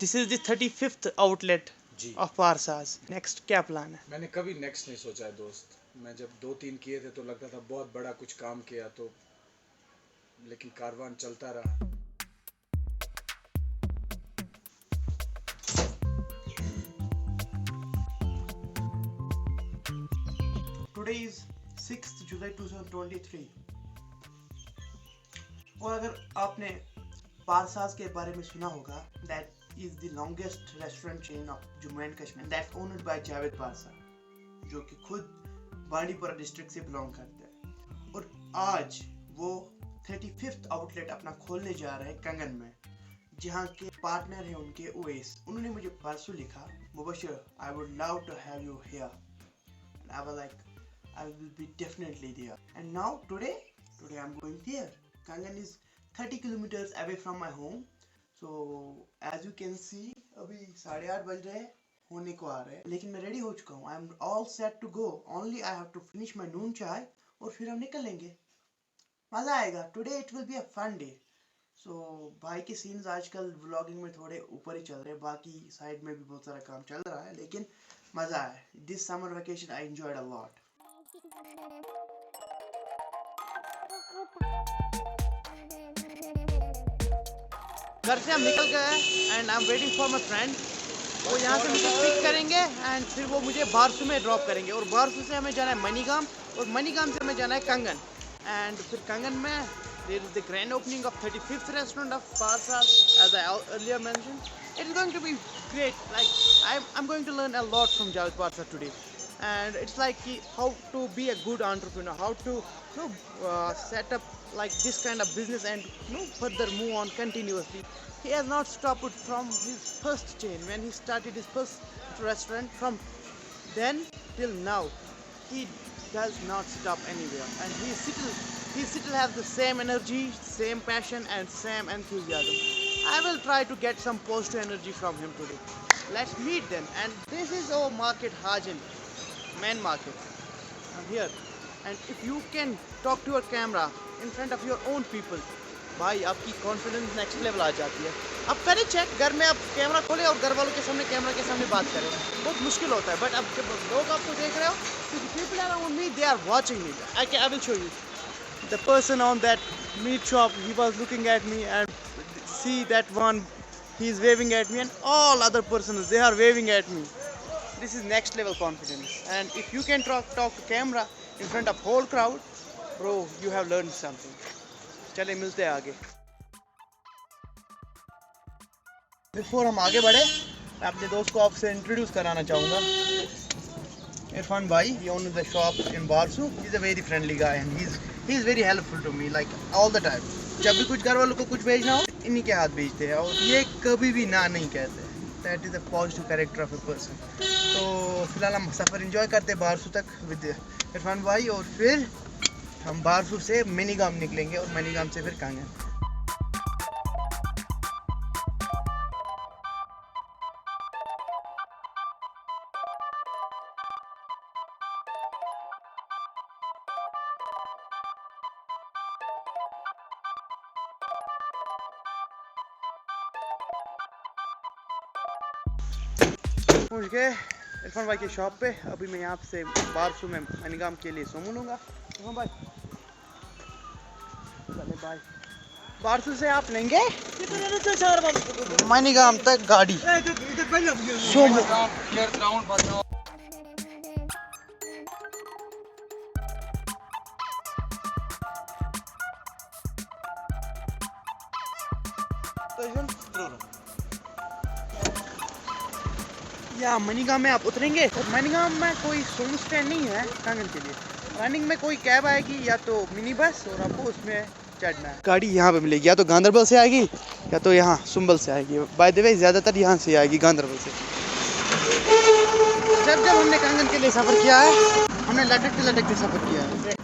This is the 35th outlet जी। Of Parsa's. Next क्या plan है? मैंने कभी नेक्स्ट नहीं सोचा है दोस्त। मैं जब 2-3 किए थे तो लगता था बहुत बड़ा कुछ काम किया तो, लेकिन कारवान चलता रहा। टुडे इज 6th जुलाई 2023 और अगर आपने पारसाज के बारे में सुना होगा, that is the longest restaurant chain of Jammu and Kashmir, that owned by Javed Parsa, जो कि खुद बांडीपुरा डिस्ट्रिक्ट से बिलोंग करते हैं। और आज वो 35th आउटलेट अपना खोलने जा रहे हैं कंगन में, जहाँ के पार्टनर हैं उनके उवैस। उन्होंने मुझे परसों लिखा, Mubashir, I would love to have you here, and I was like I will be definitely there. And now today I'm going there. Kangan is 30 kilometers away from my home. So as you can see, अभी 8:30 बज रहे हैं, होने को आ रहे हैं, लेकिन मैं रेडी हो चुका हूँ। I am all set to go. Only I have to finish my noon चाय और फिर हम निकलेंगे। मज़ा आएगा। Today it will be a fun day. So भाई के सीन्स आजकल व्लॉगिंग में थोड़े ऊपर ही चल रहे हैं, बाकी साइड में भी बहुत सारा काम चल रहा है, लेकिन मज़ा है। This summer vacation I enjoyed a lot. घर से हम निकल गए and I am waiting for my friend. वो यहाँ से मुझे पिक करेंगे एंड फिर वो मुझे बारसू में ड्रॉप करेंगे, और बारसू से हमें जाना है मनीगाम, और मनीगाम से हमें जाना है कंगन। एंड फिर कंगन में there is the grand opening of 35th restaurant of Parsa's, as I earlier mentioned. It is going to be great. Like I'm going to learn a lot from Javed Parsa today, and it's like how to be a good entrepreneur, how to set up like this kind of business and further move on continuously. He has not stopped from his first chain when he started his first restaurant. From then till now, he does not stop anywhere, and he still has the same energy, same passion, and same enthusiasm. I will try to get some positive energy from him today. Let's meet then. And this is our market, Hajin, main market. I'm here. And if you can talk to your camera in front of your own people, भाई आपकी confidence next level आ जाती है। अब करें check, घर में आप camera खोलें और घर वालों के सामने कैमरा के सामने बात करें, बहुत मुश्किल होता है। बट अब जब लोग आपको देख रहे हो, क्योंकि people around me, they are watching me. I will show you the person on that meat shop, he was looking at me, and see that one, he is waving at me, and all other persons, they are waving at me. This is next level confidence, and if you can talk to camera in front of whole crowd, bro, you have learned something. चले मिलते हैं आगे। Before हम आगे बढ़े, मैं अपने दोस्त को आपसे इंट्रोड्यूस कराना चाहूँगा। इरफान भाई, he owns the shop in Barsu. He's a very friendly guy and he's very helpful to me, like all the time. जब भी कुछ घर वालों को कुछ भेजना हो, इन्हीं के हाथ भेजते हैं, और ये कभी भी ना नहीं कहते। That is a positive character of a person. तो फिलहाल हम सफ़र एंजॉय करते हैं बारसू तक विद इरफान भाई, और फिर हम बारसू से मनीगाम निकलेंगे और मनीगाम से फिर कांगन। पहुँच गए इरफान भाई की शॉप पे। अभी मैं यहाँ से बारसू में मनीगाम के लिए सोमू लूँगा। इरफान भाई, चले बाय। बारसू से आप लेंगे मनीगाम तक गाड़ी सोमू। या मनीगाम में आप उतरेंगे, और मनीगाम में कोई सोमू स्टैंड नहीं है कंगन के लिए। रनिंग में कोई कैब आएगी या तो मिनी बस, और आपको उसमें चढ़ना है। गाड़ी यहाँ पे मिलेगी, या तो गांधरबल से आएगी या तो यहाँ सुंबल से आएगी। बाय द वे ज़्यादातर यहाँ से आएगी, गांधरबल से। जब हमने कंगन के लिए सफ़र किया है, हमने लटकते सफ़र किया है।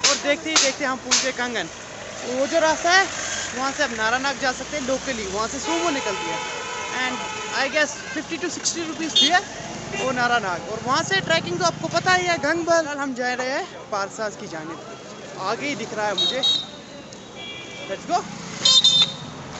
और देखते ही देखते हम पहुंच गए कंगन। वो जो रास्ता है वहाँ से आप नारानाग जा सकते हैं लोकली, वहाँ से सोमो निकलती है and I guess 50 to 60 rupees भी है वो नारानाग। और वहाँ से ट्रैकिंग तो आपको पता ही है गंगबल। हम जा रहे हैं पारसाज की जानिब, आगे ही दिख रहा है मुझे, लेट्स गो।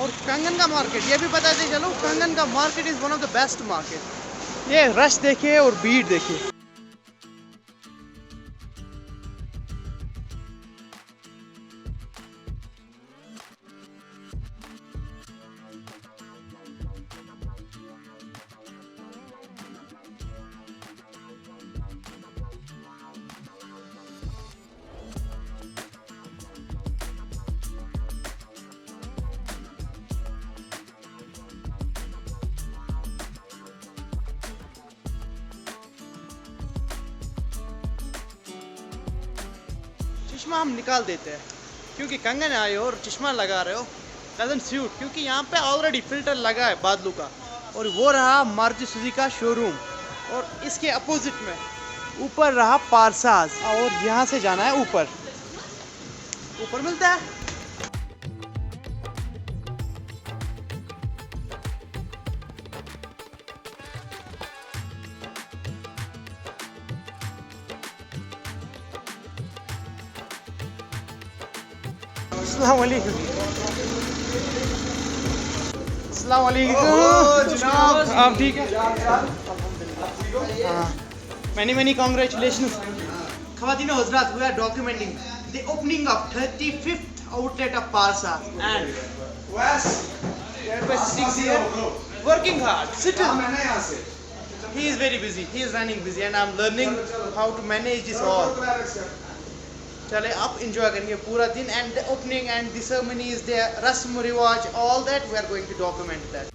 और कंगन का मार्केट ये भी बताते चलो, कंगन का market is one of the best market. ये रश देखिए और भीड़ देखिए। चश्मा हम निकाल देते हैं क्योंकि कंगन आए हो और चश्मा लगा रहे हो डजंट सूट, क्योंकि यहाँ पे ऑलरेडी फिल्टर लगा है बादलों का। और वो रहा मारुति सुजुकी का शोरूम और इसके अपोजिट में ऊपर रहा पारसाज। और यहाँ से जाना है ऊपर, ऊपर मिलता है। अस्सलाम वालेकुम। अस्सलाम वालेकुम जनाब, आप ठीक है? हाँ, many congratulations। ख़वातीन और हज़रात, we are documenting the opening of 35th outlet of Parsa and sitting here working hard. He is very busy, he is running busy and I am learning how to manage this all. चले आप enjoy करेंगे पूरा दिन and the opening and the ceremony is there, रस्म रिवाज, all that we are going to document that.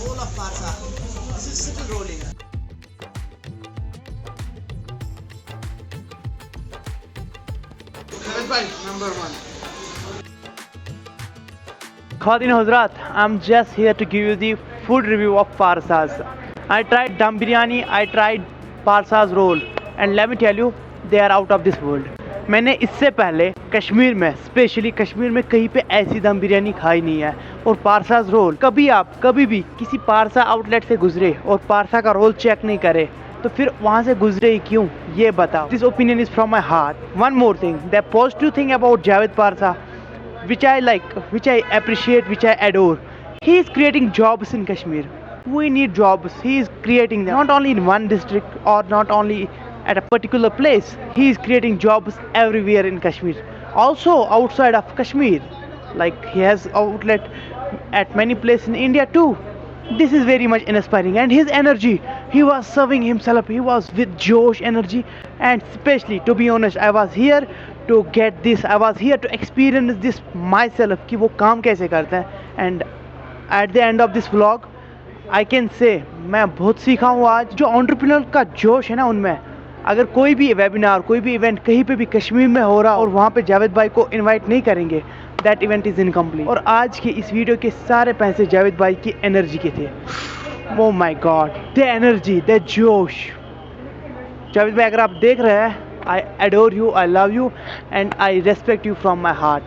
Whole of Parsa. This is still rolling. Number 1. Khadin Hazrat, I'm just here to give you the food review of Parsas. I tried dum biryani, I tried Parsas roll, and let me tell you, they are out of this world. मैंने इससे पहले कश्मीर में, specially Kashmir में कहीं पे ऐसी दम बिरयानी खाई नहीं है। और पारसाज रोल, कभी आप कभी भी किसी पारसा आउटलेट से गुजरे और पारसा का रोल चेक नहीं करे तो फिर वहाँ से गुजरे ही क्यों, ये बताओ। This opinion is from my heart. One more thing, the positive thing about Javed Parsa, which I like, which I appreciate, which I adore. He is creating jobs in Kashmir. We need jobs. He is creating them not only in one district or not only at a particular place. He is creating jobs everywhere in Kashmir. Also outside of Kashmir, like he has outlet at many places in India too. This is very much inspiring, and his energy, he was serving himself, he was with Josh energy. And especially, to be honest, I was here to get this, I was here to experience this myself कि वो काम कैसे करता है. And at the end of this vlog I can say मैं बहुत सीखा हूँ आज. जो एंटरप्रेन्योर का जोश है ना उनमें, अगर कोई भी वेबिनार, कोई भी इवेंट कहीं पे भी कश्मीर में हो रहा और वहाँ पे जावेद भाई को इनवाइट नहीं करेंगे, दैट इवेंट इज़ इनकम्प्लीट. और आज के इस वीडियो के सारे पैसे जावेद भाई की एनर्जी के थे. Oh my God, the energy, the जोश. जावेद भाई अगर आप देख रहे हैं, I adore you, I love you and I respect you from my heart.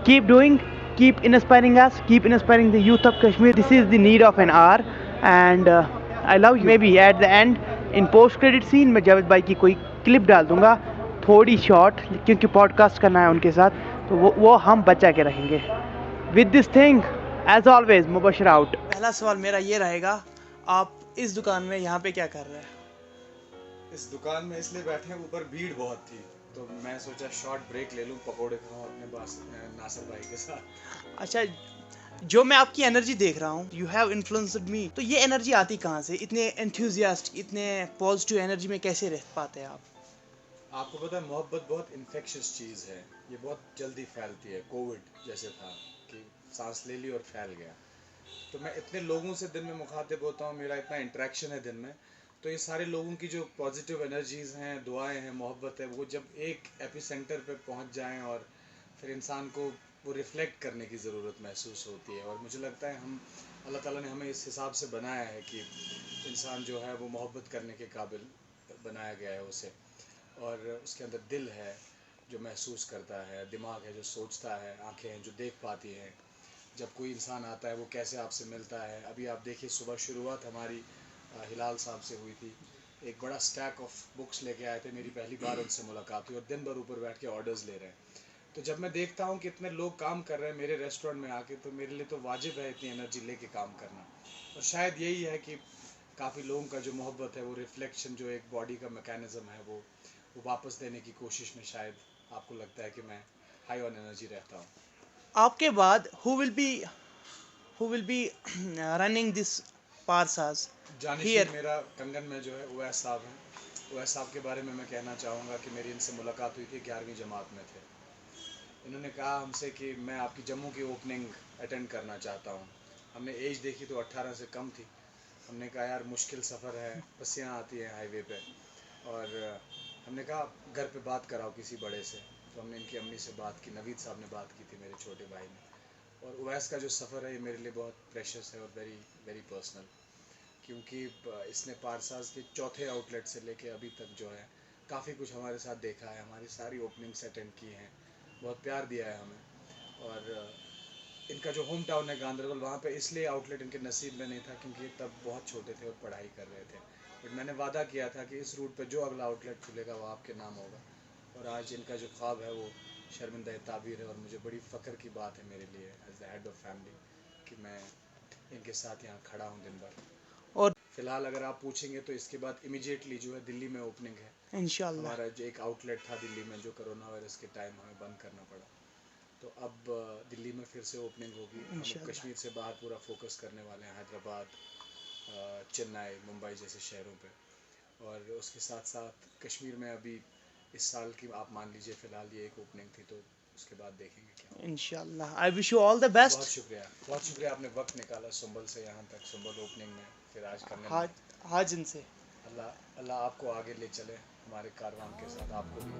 Keep doing, keep inspiring us, keep inspiring the youth of Kashmir. This is the need of an hour and I love you. Maybe at the end in post credit scene मैं जावेद भाई की कोई clip डाल दूंगा, थोड़ी short, क्योंकि podcast करना है उनके साथ, तो वो हम बचा के रखेंगे. With this thing as always Mubashar out. पहला सवाल मेरा ये रहेगा, आप इस दुकान में यहाँ पे क्या कर रहे हैं? इस दुकान में इसलिए बैठे हैं, ऊपर भीड़ बहुत थी तो मैं सोचा शॉर्ट ब्रेक ले लूं, पकोड़े खाऊं अपने पास नासिर भाई के साथ. अच्छा, जो मैं आपकी एनर्जी देख रहा हूँ, यू हैव इन्फ्लुएंस्ड मी, तो ये एनर्जी आती कहाँ से? इतने एंथुजियास्ट, इतने पॉजिटिव एनर्जी में कैसे रह पाते हैं आप? आपको पता है मोहब्बत बहुत इन्फेक्शियस चीज़ है, ये बहुत जल्दी फैलती है. कोविड जैसे था कि सांस ले ली और फैल गया. तो मैं इतने लोगों से दिन में मुखातिब होता हूँ, मेरा इतना इंटरेक्शन है दिन में, तो ये सारे लोगों की जो पॉजिटिव एनर्जीज हैं, दुआएं हैं, मोहब्बत है, वो जब एक एपिसेंटर पे पहुंच जाएं और फिर इंसान को वो रिफ्लेक्ट करने की ज़रूरत महसूस होती है. और मुझे लगता है हम, अल्लाह ताला ने हमें इस हिसाब से बनाया है कि इंसान जो है वो मोहब्बत करने के काबिल बनाया गया है उसे, और उसके अंदर दिल है जो महसूस करता है, दिमाग है जो सोचता है, आँखें हैं जो देख पाती हैं. जब कोई इंसान आता है वो कैसे आपसे मिलता है. अभी आप देखिए, सुबह शुरुआत हमारी हिलाल साहब से हुई थी. एक बड़ा स्टैक ऑफ बुक्स लेके आए थे, मेरी पहली बार उनसे मुलाकात हुई और दिन भर ऊपर बैठ के ऑर्डर्स ले रहे हैं. तो जब मैं देखता हूँ कि इतने लोग काम कर रहे हैं मेरे रेस्टोरेंट में आके, तो मेरे लिए तो वाजिब है इतनी एनर्जी लेके काम करना. और शायद यही है कि काफ़ी लोगों का जो मोहब्बत है, वो रिफ्लेक्शन जो एक बॉडी का मैकेनिज़्म है, वो वापस देने की कोशिश में शायद आपको लगता है कि मैं हाई ऑन एनर्जी रहता हूँ. आपके बाद who will be running this पारसाज? जानिशीन मेरा कंगन में जो है उवैस साहब हैं. उवैस साहब के बारे में मैं कहना चाहूँगा कि मेरी इनसे मुलाकात हुई थी, 11वीं जमात में थे. इन्होंने कहा हमसे कि मैं आपकी जम्मू की ओपनिंग अटेंड करना चाहता हूँ. हमने एज देखी तो 18 से कम थी. हमने कहा यार मुश्किल सफ़र है, पस्सियाँ आती हैं हाईवे पे, और हमने कहा घर पे बात कराओ किसी बड़े से. तो हमने इनकी अम्मी से बात की, नवीद साहब ने बात की थी, मेरे छोटे भाई ने. और उवैस का जो सफ़र है ये मेरे लिए बहुत प्रेशियस है और वेरी वेरी पर्सनल, क्योंकि इसने पारसाज के चौथे आउटलेट से लेके अभी तक जो है काफ़ी कुछ हमारे साथ देखा है, हमारी सारी ओपनिंग्स अटेंड की हैं, बहुत प्यार दिया है हमें. और इनका जो होम टाउन है गांधरबल, वहाँ पे इसलिए आउटलेट इनके नसीब में नहीं था क्योंकि तब बहुत छोटे थे और पढ़ाई कर रहे थे. बट मैंने वादा किया था कि इस रूट पे जो अगला आउटलेट खुलेगा वो आपके नाम होगा. और आज इनका जो ख्वाब है वो शर्मिंदा ताबीर है. और मुझे बड़ी फ़ख्र की बात है मेरे लिए as the head of family कि मैं इनके साथ यहाँ खड़ा हूँ दिन भर. और फिलहाल अगर आप पूछेंगे तो इसके बाद इमीडिएटली जो है दिल्ली में ओपनिंग है इंशाल्लाह. हमारा. जो एक आउटलेट था दिल्ली में जो कोरोना वायरस के टाइम हमें बंद करना पड़ा, तो अब दिल्ली में फिर से ओपनिंग होगी. हम कश्मीर से बाहर पूरा फोकस करने वाले हैं, हैदराबाद, चेन्नई, मुंबई जैसे शहरों पे. और उसके साथ साथ कश्मीर में अभी इस साल की आप मान लीजिए फ़िलहाल ये एक ओपनिंग थी, तो उसके बाद देखेंगे क्या. इंशाल्लाह. I wish you all the best. बहुत शुक्रिया आपने वक्त निकाला सुंबल से यहाँ तक, सुंबल ओपनिंग में, फिर आज करने में. हाज इनसे अल्लाह आपको आगे ले चले हमारे कारवान के साथ, आपको भी.